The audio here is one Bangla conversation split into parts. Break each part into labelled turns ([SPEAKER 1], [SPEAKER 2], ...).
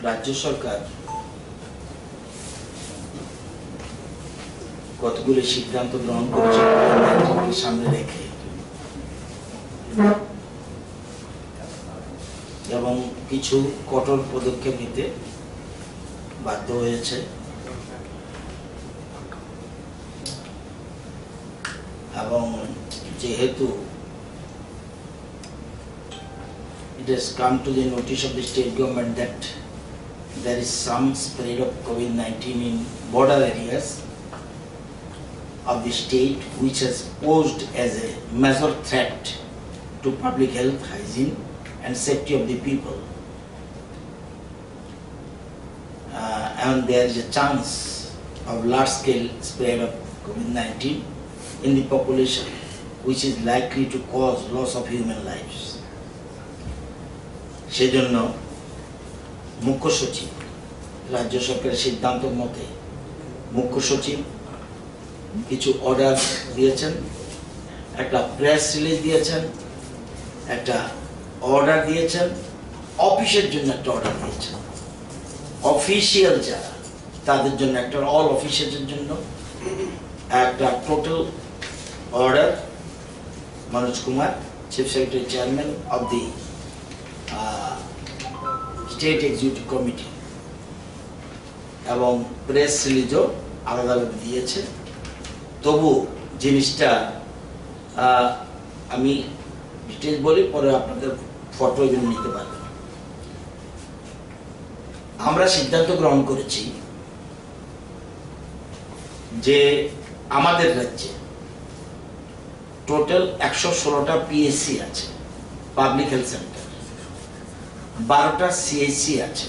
[SPEAKER 1] রাজ্য সরকার কতগুলি সিদ্ধান্ত গ্রহণ করেছে সামনে রেখে এবং কিছু কঠোর পদক্ষেপ নিতে বাধ্য হয়েছে এবং যেহেতু it has come to the notice of the state government that there is some spread of COVID-19 in border areas of the state which has posed as a major threat to public health, hygiene and safety of the people. And there is a chance of large-scale spread of COVID-19 in the population which is likely to cause loss of human lives. সেজন্য মুখ্য সচিব রাজ্য সরকারের সিদ্ধান্ত মতে মুখ্য সচিব কিছু অর্ডার দিয়েছেন, একটা প্রেস রিলিজ দিয়েছেন, একটা অর্ডার দিয়েছেন, অফিসের জন্য একটা অর্ডার দিয়েছেন, অফিসিয়াল যারা তাদের জন্য একটা, অল অফিসিয়ালদের জন্য একটা total order Manoj Kumar, chief secretary chairman of the state executive committee, এবং প্রেস রিলিজও আলাদাভাবে দিয়েছে। তবু জিনিসটা আমি ডিটেলস বলি, পরে আপনাদের ফটো এগুলো নিতে পারবেন। আমরা সিদ্ধান্ত গ্রহণ করেছি যে আমাদের রাজ্যে টোটাল 116টা পিএসসি আছে, পাবলিক হেলথ সেন্টার, 12টা সিএইচসি আছে,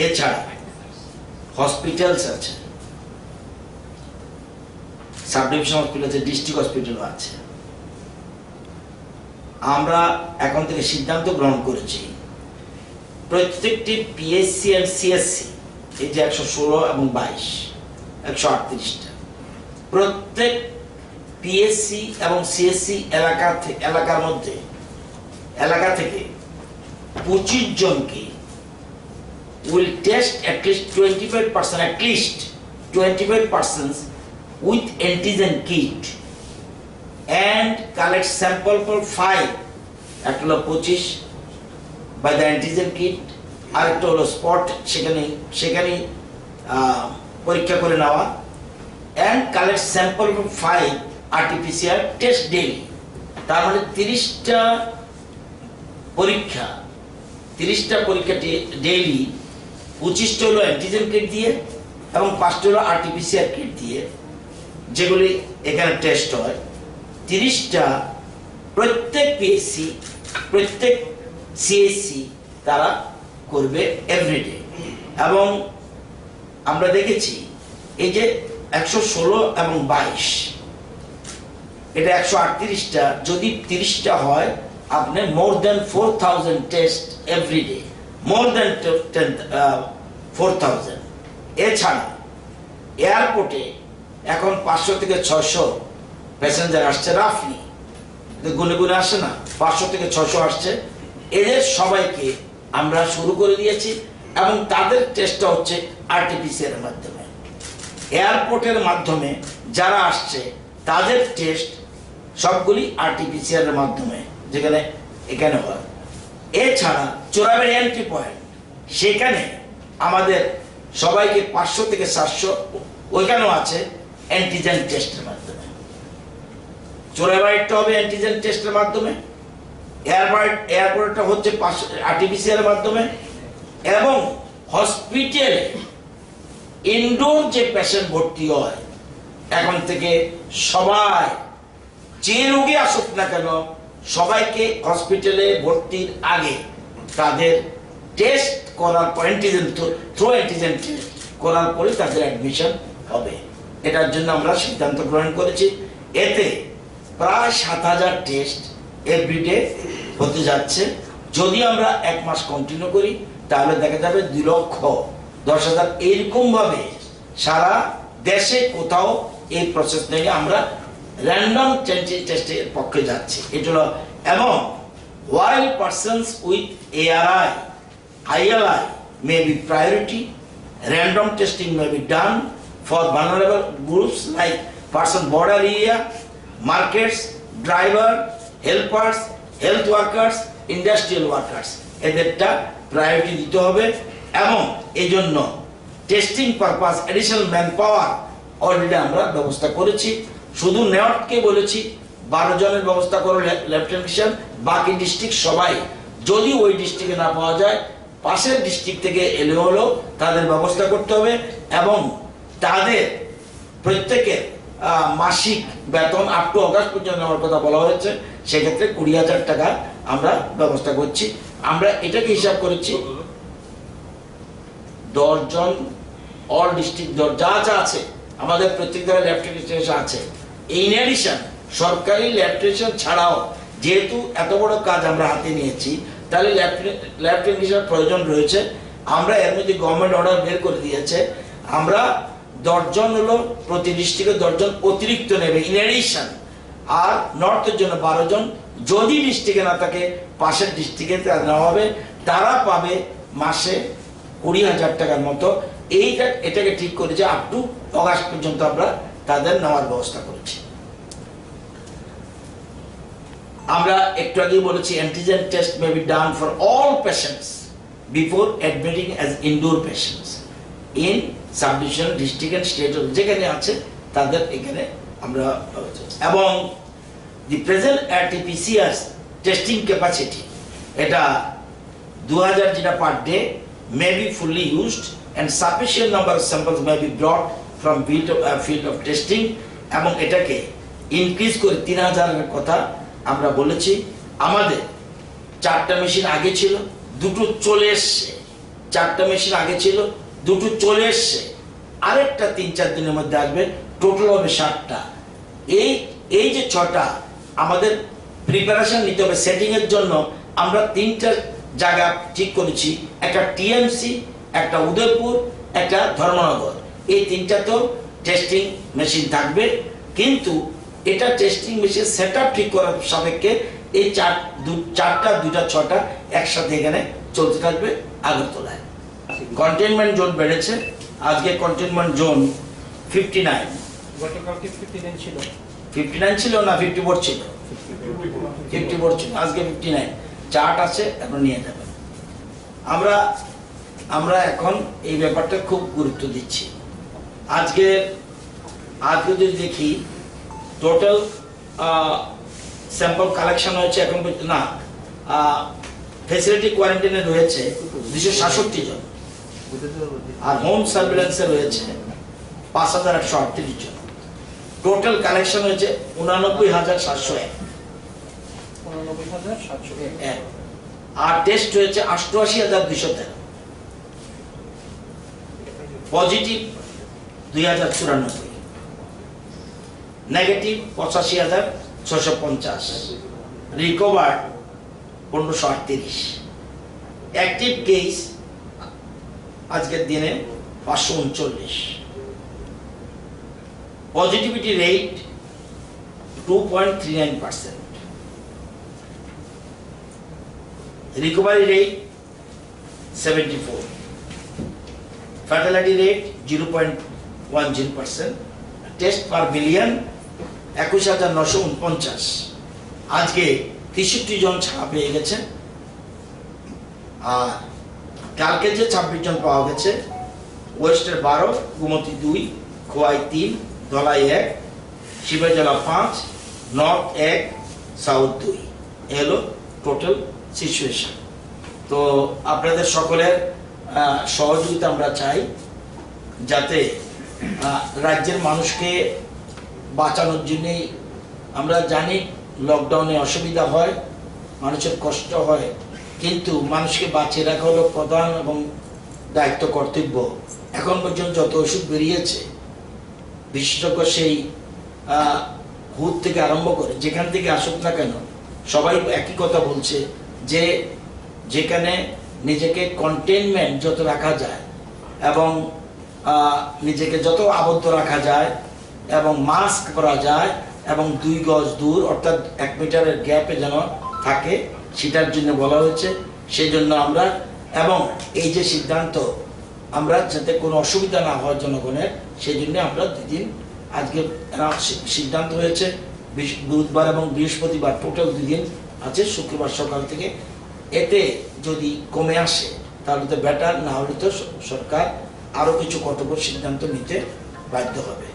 [SPEAKER 1] এছাড়া হসপিটালস আছে, সাব ডিভিশন হসপিটাল আছে, ডিস্ট্রিক্ট হসপিটালও আছে। আমরা এখন থেকে সিদ্ধান্ত গ্রহণ করেছি প্রত্যেকটি পিএসসি এন্ড সিএসসি, এই যে 116 এবং 22, 138টা, প্রত্যেক পিএসসি এবং সিএসসি এলাকা থেকে 25 জনকে will test at least 25% with antigen kit and collect sample for 5, একটা হলো 25 by the antigen kit, আর একটা হলো স্পট, সেখানে পরীক্ষা করে নেওয়া, and collect sample for 5 RT-PCR test daily। তার মানে 30টা পরীক্ষা ডেইলি, 25টা হলো অ্যান্টিজেন কিট দিয়ে এবং 5টা হলো RT-PCR কিট দিয়ে, যেগুলি এখানে টেস্ট হয়। 30টা প্রত্যেক পিএসসি, প্রত্যেক সিএসসি তারা করবে এভরিডে। এবং আমরা দেখেছি এই যে 116 এবং 22, এটা 138টা, যদি 30টা হয় আপনি মোর দেন 4000 টেস্ট এভরিডে, মোর দেন 4000। এছাড়া এয়ারপোর্টে এখন 500 থেকে 600 প্যাসেঞ্জার আসছে, রাফলি গুনে গুনে আসে না, 500 থেকে 600 আসছে। এদের সবাইকে আমরা শুরু করে দিয়েছি এবং তাদের টেস্টটা হচ্ছে RT-PCR এর মাধ্যমে। এয়ারপোর্টের মাধ্যমে যারা আসছে তাদের টেস্ট সবগুলি RT-PCR এর মাধ্যমে, যেখানে এখানে হয়। এছাড়া চোরাবাড়ি এন্ট্রি পয়েন্ট, সেখানে আমাদের সবাইকে 500 থেকে 700 ওইখানেও আছে অ্যান্টিজেন টেস্টের মাধ্যমে। চোরাবাড়িটা হবে অ্যান্টিজেন টেস্টের মাধ্যমে, এয়ারপোর্টটা হচ্ছে RT-PCR এর মাধ্যমে, এবং হসপিটালে ইনডোর যে পেশেন্ট ভর্তি হয় এখন থেকে সবাই, যে রোগী আসুক না কেন, সবাইকে হসপিটালে ভর্তির আগে তাদের টেস্ট করার পর, অ্যান্টিজেন টেস্ট করার পরে তাদের অ্যাডমিশন হবে। এটার জন্য আমরা সিদ্ধান্ত গ্রহণ করেছি। এতে প্রায় 7000 টেস্ট এভরিডে হতে যাচ্ছে। যদি আমরা 1 মাস কন্টিনিউ করি তাহলে দেখা যাবে 2,10,000। এইরকম ভাবে সারা দেশে কোথাও এই প্রসেস নিয়ে আমরা র্যান্ডম টেস্টের পক্ষে যাচ্ছি। এটা হলো, এবং while persons with ARI, ILI may be priority, random testing may be done for vulnerable groups like person border area, markets, driver, helpers, health workers, industrial workers. এদেরটা প্রায়োরিটি দিতে হবে এবং এই জন্য testing purpose additional manpower already আমরা ব্যবস্থা করেছি। শুধু নেওয়ারকে বলেছি 12 জনের ব্যবস্থা করো লেফটেন্যান্ট হিসেবে, বাকি ডিস্ট্রিক্ট সবাই যদি ওই ডিস্ট্রিক্টে না পাওয়া যায় পাশের ডিস্ট্রিক্ট থেকে এলে হলো তাদের ব্যবস্থা করতে হবে এবং তাদের প্রত্যেকের মাসিক বেতন আপ টু অগাস্ট পর্যন্ত নেওয়ার কথা বলা হয়েছে। সেক্ষেত্রে 20,000 টাকা আমরা ব্যবস্থা করছি। আমরা এটাকে হিসাব করেছি 10 জন অল ডিস্ট্রিক্ট যা যা আছে আমাদের প্রত্যেক জায়গায় ল্যাবটেকনিশিয়ান আছে। ইন এডিশন সরকারি ল্যাবটেকনিশিয়ান ছাড়াও যেহেতু এত বড় কাজ আমরা হাতে নিয়েছি তাহলে ল্যাবটেকনিশিয়ান প্রয়োজন রয়েছে। আমরা এর মধ্যে গভর্নমেন্ট অর্ডার বের করে দিয়েছে, আমরা 10 জন হলো প্রতি ডিস্ট্রিক্টে 10 জন অতিরিক্ত নেবে ইন এডিশন, আর নর্থের জন্য 12 জন। যদি ডিস্ট্রিক্টে না থাকে পাশের ডিস্ট্রিক্টে নেওয়া হবে, তারা পাবে মাসে 20,000 টাকার মতো। এটাকে ঠিক করেছে আপ টু অগাস্ট পর্যন্ত আমরা তাদের নেওয়ার ব্যবস্থা করেছি। আমরা একটু আগেই বলেছি antigen test may be done for all patients before admitting as indoor patients in subdivision district and state যেখানে আছে তাদের এখানে আমরা, এবং the present RT-PCR testing capacity এটা 2000 যেটা per day may be fully used and sufficient number of samples may be brought from field of testing এবং এটাকে ইনক্রিজ করে 3000 এর কথা আমরা বলেছি। আমাদের 4টা মেশিন আগে ছিল, 2টো চলে এসছে। 4টা মেশিন আগে ছিল, 2টো চলে এসছে, আরেকটা 3-4 দিনের মধ্যে আসবে, টোটাল হবে 60টা। এই যে 6টা আমাদের প্রিপারেশন নিতে হবে সেটিং এর জন্য। আমরা 3টা জায়গা ঠিক করেছি, একটা টিএমসি, একটা উদয়পুর, একটা ধর্মনগর। এই 3টা তো টেস্টিং মেশিন থাকবে, কিন্তু এটা টেস্টিং মেশিন সেটআপ ঠিক করার সাপেক্ষে এই 4টা 2টা 6টা একসাথে এখানে চলতে থাকবে আগরতলায়। কন্টেইনমেন্ট জোন বেড়েছে, আজকে কন্টেইনমেন্ট জোন 59,
[SPEAKER 2] গতকালকে 59 ছিল,
[SPEAKER 1] 59 ছিল না 54 ছিল, 54 ছিল, আজকে 59। চার্ট আছে, এখন নিয়ে যাবেন। আমরা এখন এই ব্যাপারটা খুব গুরুত্ব দিচ্ছি। আজকে যদি দেখি টোটাল স্যাম্পল কালেকশন হয়েছে এখন না, ফ্যাসিলিটি কোয়ারেন্টাইনে রয়েছে 266 জন, আর হোম সার্ভিলেন্সে রয়েছে 5,838 জন। টোটাল কালেকশন হয়েছে 89,701, আর টেস্ট হয়েছে 88,213, positive 2,094, negative 85,650, recovered 1,538, active case আজকের দিনে 539, positivity rate 2.39%, recovery rate 74, fatality rate 0.10%, test per million 21,949। আজকে 63 জন ছাড়া পেয়ে গেছে, আর কালকে যে 26 জন পাওয়া গেছে, ওয়েস্টের 12, গুমতি 2, খোয়াই 3, ধলাই 1, শিবজলা 5, নর্থ 1, সাউথ 2। এলো টোটাল সিচুয়েশন। তো আপনাদের সকলের সহযোগিতা আমরা চাই, যাতে রাজ্যের মানুষকে বাঁচানোর জন্যেই। আমরা জানি লকডাউনে অসুবিধা হয়, মানুষের কষ্ট হয়, কিন্তু মানুষকে বাঁচিয়ে রাখা হলো প্রধান এবং দায়িত্ব, কর্তব্য। এখন পর্যন্ত যত ওষুধ বেরিয়েছে, বিশেষজ্ঞ সেই হুদ থেকে আরম্ভ করে যেখান থেকে আসুক না কেন, সবাই একই কথা বলছে যে যেখানে নিজেকে কন্টেইনমেন্ট যত রাখা যায় এবং নিজেকে যত আবদ্ধ রাখা যায় এবং মাস্ক পরা যায় এবং 2 গজ দূর অর্থাৎ 1 মিটারের গ্যাপে যেন থাকে, সেটার জন্য বলা হয়েছে। সেই জন্য আমরা এবং এই যে সিদ্ধান্ত আমরা যাতে কোনো অসুবিধা না হয় জনগণের, সেই জন্য আমরা 2 দিন আজকে সিদ্ধান্ত হয়েছে। বুধবার এবং বৃহস্পতিবার টোটাল 2 দিন আছে, শুক্রবার সকাল থেকে। এতে যদি কমে আসে তাহলে তো বেটার, না হলে তো সরকার আরও কিছু কঠোর সিদ্ধান্ত নিতে বাধ্য হবে।